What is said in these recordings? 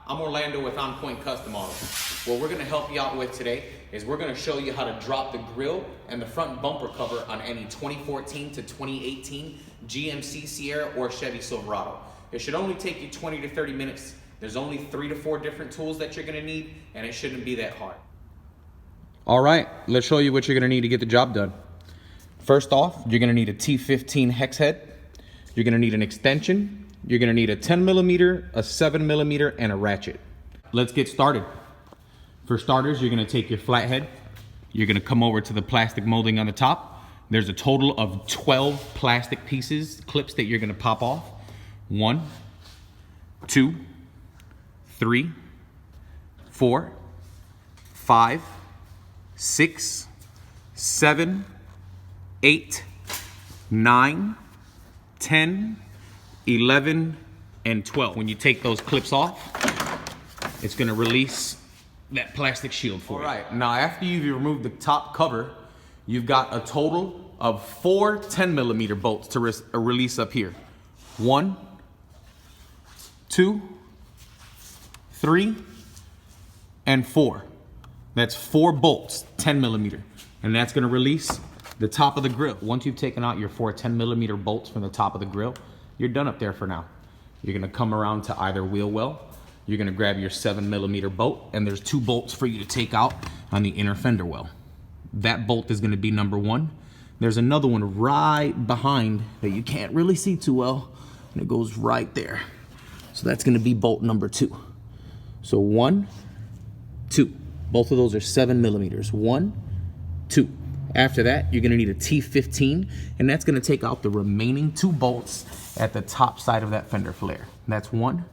I'm Orlando with On Point Custom Auto. What we're gonna help you out with today is we're gonna show you how to drop the grille and the front bumper cover on any 2014 to 2018 GMC Sierra or Chevy Silverado. It should only take you 20 to 30 minutes. There's only 3 to 4 different tools that you're gonna need, and it shouldn't be that hard. All right, let's show you what you're gonna need to get the job done. First off, you're gonna need a T15 hex head. You're gonna need an extension. You're gonna need a 10 millimeter, a 7 millimeter, and a ratchet. Let's get started. For starters, you're gonna take your flathead. You're gonna come over to the plastic molding on the top. There's a total of 12 plastic pieces, clips that you're gonna pop off. 1, 2, 3, 4, 5, 6, 7, 8, 9, 10, 11, and 12. When you take those clips off, it's gonna release that plastic shield for you. All right, now after you've removed the top cover, you've got a total of 4 10 millimeter bolts to release up here. 1, 2, 3, and 4. That's 4 bolts, 10 millimeter. And that's gonna release the top of the grill. Once you've taken out your 4 10 millimeter bolts from the top of the grill, you're done up there for now. You're gonna come around to either wheel well. You're gonna grab your 7 millimeter bolt, and there's 2 bolts for you to take out on the inner fender well. That bolt is gonna be number 1. There's another one right behind that you can't really see too well, and it goes right there. So that's gonna be bolt number 2. So 1, 2. Both of those are 7 millimeters. 1, 2. After that, you're gonna need a T15, and that's gonna take out the remaining 2 bolts at the top side of that fender flare. That's 1,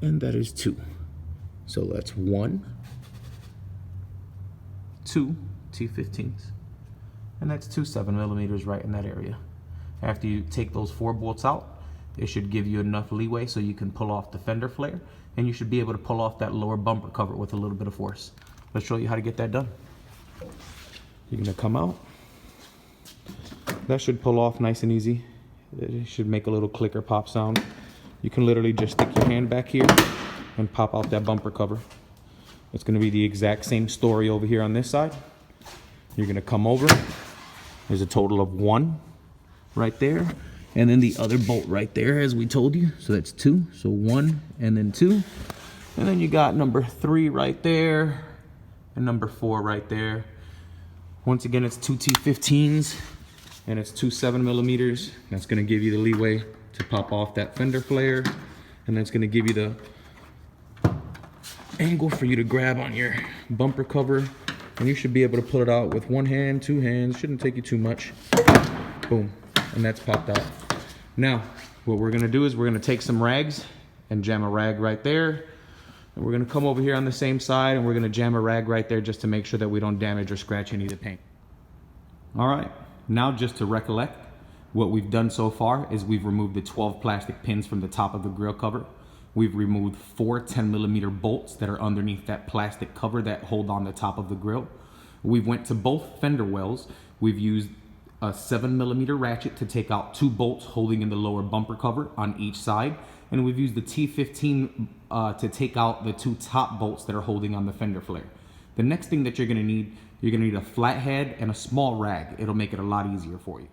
and that is 2. So that's 1, 2 T15s, and that's 2 7 millimeters right in that area. After you take those 4 bolts out, it should give you enough leeway so you can pull off the fender flare, and you should be able to pull off that lower bumper cover with a little bit of force. Let's show you how to get that done. You're gonna come out. That should pull off nice and easy. It should make a little clicker pop sound. You can literally just stick your hand back here and pop out that bumper cover. It's gonna be the exact same story over here on this side. You're gonna come over. There's a total of 1 right there, and then the other bolt right there, as we told you. So that's 2. So 1 and then 2. And then you got number 3 right there, and number 4 right there. Once again, it's 2 T15s, and it's 2 7 millimeters. That's gonna give you the leeway to pop off that fender flare, and that's gonna give you the angle for you to grab on your bumper cover, and you should be able to pull it out with 1 hand, 2 hands. Shouldn't take you too much. Boom, and that's popped out. Now, what we're gonna do is we're gonna take some rags and jam a rag right there. And we're gonna come over here on the same side, and we're gonna jam a rag right there just to make sure that we don't damage or scratch any of the paint. All right, now just to recollect, what we've done so far is we've removed the 12 plastic pins from the top of the grill cover. We've removed 4 10 millimeter bolts that are underneath that plastic cover that hold on the top of the grill. We've went to both fender wells. We've used a 7 millimeter ratchet to take out 2 bolts holding in the lower bumper cover on each side. And we've used the T15 to take out the 2 top bolts that are holding on the fender flare. The next thing that you're gonna need a flathead and a small rag. It'll make it a lot easier for you.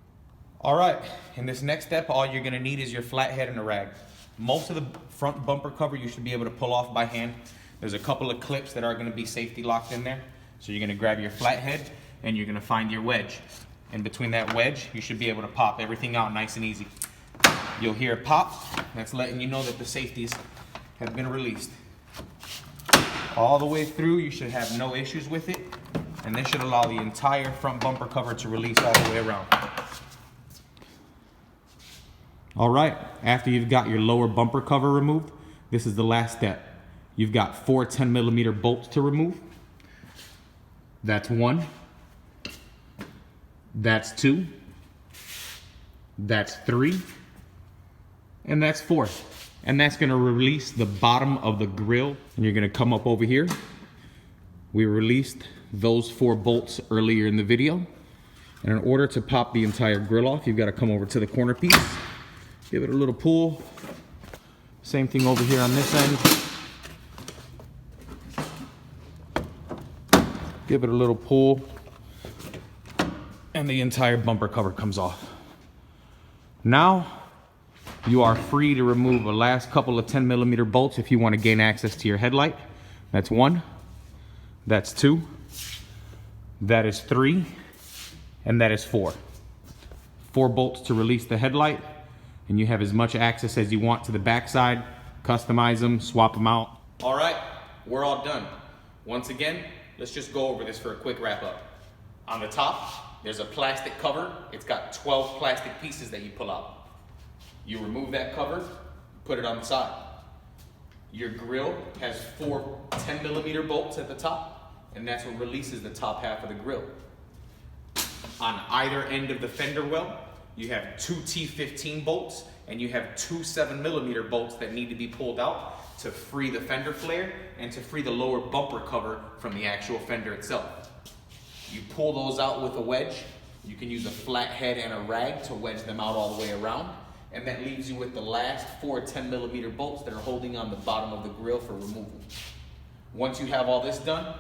All right, in this next step, all you're gonna need is your flathead and a rag. Most of the front bumper cover you should be able to pull off by hand. There's a couple of clips that are gonna be safety locked in there. So you're gonna grab your flathead and you're gonna find your wedge. In between that wedge, you should be able to pop everything out nice and easy. You'll hear a pop. That's letting you know that the safeties have been released. All the way through, you should have no issues with it. And this should allow the entire front bumper cover to release all the way around. All right, after you've got your lower bumper cover removed, this is the last step. You've got 4 10 millimeter bolts to remove. That's 1. That's 2. That's 3. And that's 4. And that's gonna release the bottom of the grill. And you're gonna come up over here. We released those 4 bolts earlier in the video. And in order to pop the entire grill off, you've gotta come over to the corner piece, give it a little pull, Same thing over here on this end. Give it a little pull, and the entire bumper cover comes off. Now, you are free to remove the last couple of 10mm bolts if you want to gain access to your headlight. That's 1, that's 2, that is 3, and that is 4. 4 bolts to release the headlight, and you have as much access as you want to the backside. Customize them, swap them out. All right, we're all done. Once again, let's just go over this for a quick wrap up. On the top, there's a plastic cover. It's got 12 plastic pieces that you pull out. You remove that cover, put it on the side. Your grill has 4 10mm bolts at the top, and that's what releases the top half of the grill. On either end of the fender well, you have 2 T15 bolts, and you have 2 7mm bolts that need to be pulled out to free the fender flare and to free the lower bumper cover from the actual fender itself. You pull those out with a wedge. You can use a flat head and a rag to wedge them out all the way around, and that leaves you with the last 4 10mm bolts that are holding on the bottom of the grill for removal. Once you have all this done,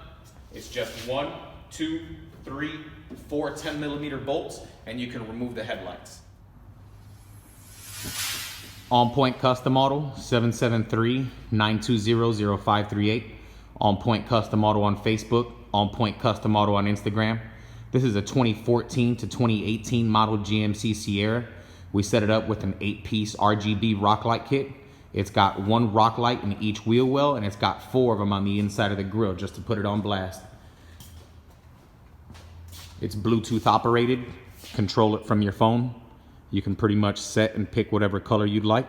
it's just 1, 2, 3, 4 10mm bolts, and you can remove the headlights. On Point Custom Auto, 773-920-0538. On Point Custom Auto on Facebook. On Point Custom Auto on Instagram. This is a 2014 to 2018 model GMC Sierra. We set it up with an 8-piece RGB rock light kit. It's got 1 rock light in each wheel well, and it's got 4 of them on the inside of the grill just to put it on blast. It's Bluetooth operated. Control it from your phone. You can pretty much set and pick whatever color you'd like.